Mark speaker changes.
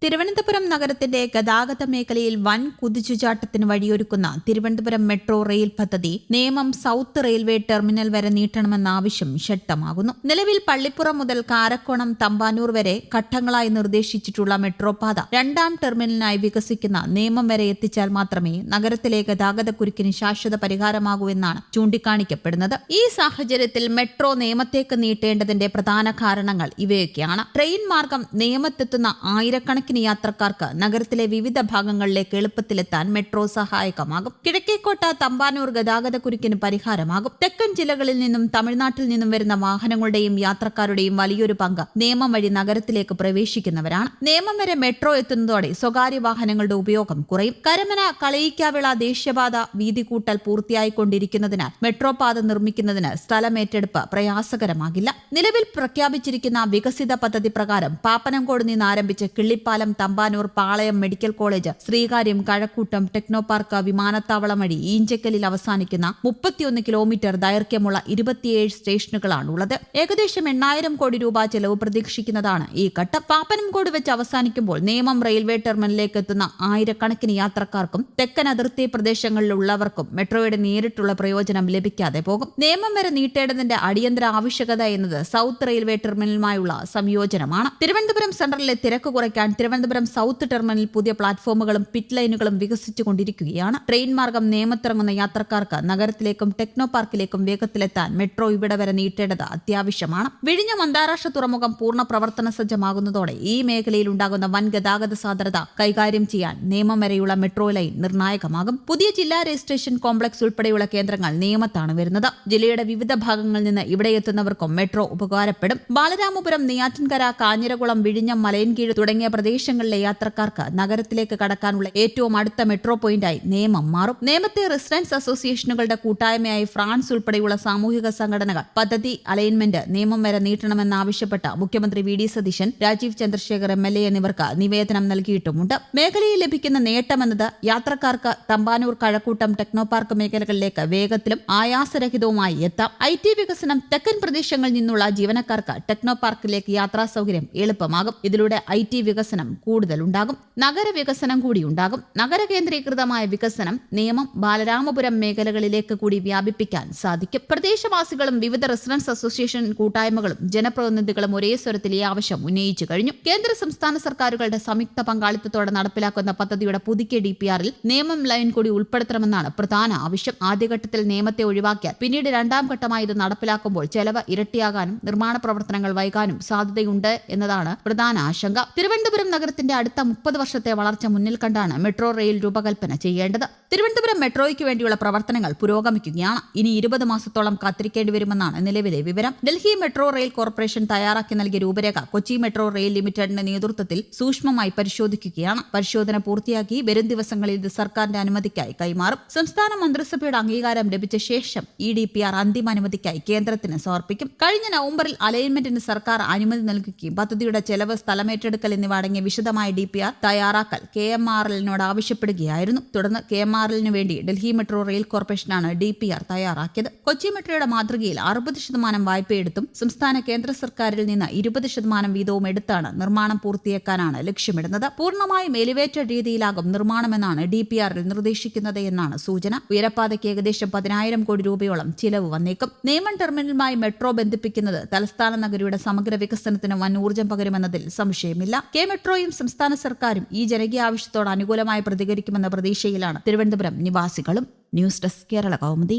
Speaker 1: തിരുവനന്തപുരം നഗരത്തിന്റെ ഗതാഗത മേഖലയിൽ വൻ കുതിച്ചുചാട്ടത്തിന് വഴിയൊരുക്കുന്ന തിരുവനന്തപുരം മെട്രോ റെയിൽ പദ്ധതി നേമം സൌത്ത് റെയിൽവേ ടെർമിനൽ വരെ നീട്ടണമെന്ന ആവശ്യം ശക്തമാകുന്നു. നിലവിൽ പള്ളിപ്പുറം മുതൽ കാരക്കോണം തമ്പാനൂർ വരെ ഘട്ടങ്ങളായി നിർദ്ദേശിച്ചിട്ടുള്ള മെട്രോ പാത രണ്ടാം ടെർമിനലിനായി വികസിക്കുന്ന നേമം വരെ എത്തിച്ചാൽ മാത്രമേ നഗരത്തിലെ ഗതാഗതക്കുരുക്കിന് ശാശ്വത പരിഹാരമാകൂ എന്നാണ് ചൂണ്ടിക്കാണിക്കപ്പെടുന്നത്. ഈ സാഹചര്യത്തിൽ മെട്രോ നേമത്തേക്ക് നീട്ടേണ്ടതിന്റെ പ്രധാന കാരണങ്ങൾ ഇവയൊക്കെയാണ്. ട്രെയിൻ മാർഗം നേമത്തെത്തുന്ന ആയിരക്കണക്കിന് യാത്രക്കാർക്ക് നഗരത്തിലെ വിവിധ ഭാഗങ്ങളിലേക്ക് എളുപ്പത്തിലെത്താൻ മെട്രോ സഹായകമാകും. കിഴക്കേക്കോട്ട തമ്പാനൂർ ഗതാഗതക്കുരുക്കിന് പരിഹാരമാകും. തെക്കൻ ജില്ലകളിൽ നിന്നും തമിഴ്നാട്ടിൽ നിന്നും വരുന്ന വാഹനങ്ങളുടെയും യാത്രക്കാരുടെയും വലിയൊരു പങ്ക് നേമം വഴി നഗരത്തിലേക്ക് പ്രവേശിക്കുന്നവരാണ്. നേമം വരെ മെട്രോ എത്തുന്നതോടെ സ്വകാര്യ വാഹനങ്ങളുടെ ഉപയോഗം കുറയും. കരമന കളയിക്കാവിള ദേശീയപാത വീതി കൂട്ടൽ പൂർത്തിയായിക്കൊണ്ടിരിക്കുന്നതിനാൽ മെട്രോ പാത നിർമ്മിക്കുന്നതിന് സ്ഥലമേറ്റെടുപ്പ് പ്രയാസകരമാകില്ല. നിലവിൽ പ്രഖ്യാപിച്ചിരിക്കുന്ന വികസിത പദ്ധതി പ്രകാരം പാപ്പനംകോട് നിന്ന് ആരംഭിച്ച് Killipalam, Thampanoor, Palayam medical college, Sreekaryam, Kazhakoottam, Technopark, വിമാനത്താവളം വഴി ഈഞ്ചക്കലിൽ അവസാനിക്കുന്ന 31 കിലോമീറ്റർ ദൈർഘ്യമുള്ള 27 സ്റ്റേഷനുകളാണുള്ളത്. ഏകദേശം 8,000 കോടി രൂപ ചെലവ് പ്രതീക്ഷിക്കുന്നതാണ് ഈ ഘട്ടം. പാപ്പനംകോട് വെച്ച് അവസാനിക്കുമ്പോൾ നേമം റെയിൽവേ ടെർമിനലിലേക്ക് എത്തുന്ന ആയിരക്കണക്കിന് യാത്രക്കാർക്കും തെക്കൻ അതിർത്തി പ്രദേശങ്ങളിലുള്ളവർക്കും മെട്രോയുടെ നേരിട്ടുള്ള പ്രയോജനം ലഭിക്കാതെ പോകും. നേമം വരെ നീട്ടേണ്ടതിന്റെ അടിയന്തര ആവശ്യകത എന്നത് സൌത്ത് റെയിൽവേ ടെർമിനലുമായുള്ള സംയോജനമാണ്. തിരുവനന്തപുരം സെൻട്രലിലെ തിരക്ക് കുറയ്ക്കാൻ തിരുവനന്തപുരം സൌത്ത് ടെർമിനൽ പുതിയ പ്ലാറ്റ്ഫോമുകളും പിറ്റ് ലൈനുകളും വികസിച്ചുകൊണ്ടിരിക്കുകയാണ്. ട്രെയിൻ മാർഗം നേമത്തിറങ്ങുന്ന യാത്രക്കാർക്ക് നഗരത്തിലേക്കും ടെക്നോ പാർക്കിലേക്കും വേഗത്തിലെത്താൻ മെട്രോ ഇവിടെ വരെ നീട്ടേണ്ടത് അത്യാവശ്യമാണ്. വിഴിഞ്ഞം അന്താരാഷ്ട്ര തുറമുഖം പൂർണ്ണ പ്രവർത്തന സജ്ജമാകുന്നതോടെ ഈ മേഖലയിൽ ഉണ്ടാകുന്ന വൻ ഗതാഗത സാന്ദ്രത കൈകാര്യം ചെയ്യാൻ നേമം വരെയുള്ള മെട്രോ ലൈൻ നിർണായകമാകും. പുതിയ ജില്ലാ രജിസ്ട്രേഷൻ കോംപ്ലക്സ് ഉൾപ്പെടെയുള്ള കേന്ദ്രങ്ങൾ നേമത്താണ് വരുന്നത്. ജില്ലയുടെ വിവിധ ഭാഗങ്ങളിൽ നിന്ന് ഇവിടെ എത്തുന്നവർക്കും മെട്രോ ഉപകാരപ്പെടും. ബാലരാമപുരം, നെയ്യാറ്റിൻകര, കാഞ്ഞിരകുളം, വിഴിഞ്ഞം, മലയൻകീഴ് തുടങ്ങിയ പ്രദേശങ്ങളിലെ യാത്രക്കാർക്ക് നഗരത്തിലേക്ക് കടക്കാനുള്ള ഏറ്റവും അടുത്ത മെട്രോ പോയിന്റായി നേമം മാറും. നേമത്തെ റെസിഡൻസ് അസോസിയേഷനുകളുടെ കൂട്ടായ്മയായി ഫ്രാൻസ് ഉൾപ്പെടെയുള്ള സാമൂഹിക സംഘടനകൾ പദ്ധതി അലൈൻമെന്റ് നേമം വരെ നീട്ടണമെന്നാവശ്യപ്പെട്ട് മുഖ്യമന്ത്രി വി ഡി സതീശൻ, രാജീവ് ചന്ദ്രശേഖർ MLA എന്നിവർക്ക് നിവേദനം നൽകിയിട്ടുമുണ്ട്. മേഖലയിൽ ലഭിക്കുന്ന നേട്ടമെന്നത് യാത്രക്കാർക്ക് തമ്പാനൂർ, കഴക്കൂട്ടം, ടെക്നോ പാർക്ക് മേഖലകളിലേക്ക് വേഗത്തിലും ആയാസരഹിതവുമായി എത്താം. IT വികസനം, തെക്കൻ പ്രദേശങ്ങളിൽ നിന്നുള്ള ജീവനക്കാർക്ക് ടെക്നോ പാർക്കിലേക്ക് യാത്രാ സൗകര്യം എളുപ്പമാകും. ഇതിലൂടെ IT വികസനം കൂടുതലുണ്ടാകും. നഗരവികസനം കൂടിയുണ്ടാകും. നഗര കേന്ദ്രീകൃതമായ വികസനം നേമം, ബാലരാമപുരം മേഖലകളിലേക്ക് കൂടി വ്യാപിപ്പിക്കാൻ സാധിക്കും. പ്രദേശവാസികളും വിവിധ റെസിഡൻസ് അസോസിയേഷൻ കൂട്ടായ്മകളും ജനപ്രതിനിധികളും ഒരേ സ്വരത്തിൽ ഈ ആവശ്യം ഉന്നയിച്ചു കഴിഞ്ഞു. കേന്ദ്ര സംസ്ഥാന സർക്കാരുകളുടെ സംയുക്ത പങ്കാളിത്തത്തോടെ നടപ്പിലാക്കുന്ന പദ്ധതിയുടെ പുതുക്കിയ DPRൽ നേമം ലൈൻ കൂടി ഉൾപ്പെടുത്തണമെന്നാണ് പ്രധാന ആവശ്യം. ആദ്യഘട്ടത്തിൽ നേമത്തെ ഒഴിവാക്കിയാൽ പിന്നീട് രണ്ടാം ഘട്ടമായി ഇത് നടപ്പിലാക്കുമ്പോൾ ചെലവ് ഇരട്ടിയാകാനും നിർമ്മാണ പ്രവർത്തനങ്ങൾ വൈകാനും സാധ്യതയുണ്ട് എന്നതാണ് പ്രധാന ആശങ്ക. തിരുവനന്തപുരം നഗരത്തിന്റെ അടുത്ത 30 വർഷത്തെ വളർച്ച മുന്നിൽ കണ്ടാണ് മെട്രോ റെയിൽ രൂപകൽപ്പന ചെയ്യേണ്ടത്. തിരുവനന്തപുരം മെട്രോയ്ക്ക് വേണ്ടിയുള്ള പ്രവർത്തനങ്ങൾ പുരോഗമിക്കുകയാണ്. ഇനി 20 മാസത്തോളം കാത്തിരിക്കേണ്ടി വരുമെന്നാണ് നിലവിലെ വിവരം. ഡൽഹി മെട്രോ റെയിൽ കോർപ്പറേഷൻ തയ്യാറാക്കി നൽകിയ രൂപരേഖ കൊച്ചി മെട്രോ റെയിൽ ലിമിറ്റഡിന്റെ നേതൃത്വത്തിൽ സൂക്ഷ്മമായി പരിശോധിക്കുകയാണ്. പരിശോധന പൂർത്തിയാക്കി വരും ദിവസങ്ങളിൽ ഇത് സർക്കാരിന്റെ അനുമതിക്കായി കൈമാറും. സംസ്ഥാന മന്ത്രിസഭയുടെ അംഗീകാരം ലഭിച്ച ശേഷം ഈ DPR അന്തിമ അനുമതിക്കായി കേന്ദ്രത്തിന് സമർപ്പിക്കും. കഴിഞ്ഞ നവംബറിൽ അലൈൻമെന്റിന് സർക്കാർ അനുമതി നൽകുകയും പദ്ധതിയുടെ ചെലവ്, സ്ഥലമേറ്റെടുക്കൽ എന്നിവ അടങ്ങിയ വിശദമായ DPR തയ്യാറാക്കൽ KMRLനോട് ആവശ്യപ്പെടുകയായിരുന്നു. തുടർന്ന് KMRLനു വേണ്ടി ഡൽഹി മെട്രോ റെയിൽ കോർപ്പറേഷനാണ് DPR തയ്യാറാക്കിയത്. കൊച്ചി മെട്രോയുടെ മാതൃകയിൽ 60% വായ്പയെടുത്തും സംസ്ഥാന കേന്ദ്ര സർക്കാരിൽ നിന്ന് 20% വീതവും എടുത്താണ് നിർമ്മാണം പൂർത്തിയാക്കാനാണ് ലക്ഷ്യമിടുന്നത്. പൂർണ്ണമായും എലിവേറ്റഡ് രീതിയിലാകും നിർമ്മാണമെന്നാണ് DPRൽ നിർദ്ദേശിക്കുന്നത് എന്നാണ് സൂചന. ഉയരപ്പാതയ്ക്ക് ഏകദേശം 10,000 കോടി രൂപയോളം ചിലവ് വന്നേക്കും. നേമം ടെർമിനലുമായി മെട്രോ ബന്ധിപ്പിക്കുന്നത് തലസ്ഥാന നഗരിയുടെ സമഗ്ര വികസനത്തിന് വൻ ഊർജ്ജം പകരുമെന്നതിൽ സംശയമില്ല. മെട്രോയും സംസ്ഥാന സർക്കാരും ഈ ജനകീയ ആവശ്യത്തോട് അനുകൂലമായി പ്രതികരിക്കുമെന്ന പ്രതീക്ഷയിലാണ് തിരുവനന്തപുരം നിവാസികളും. News desk, Kerala Kaumudi.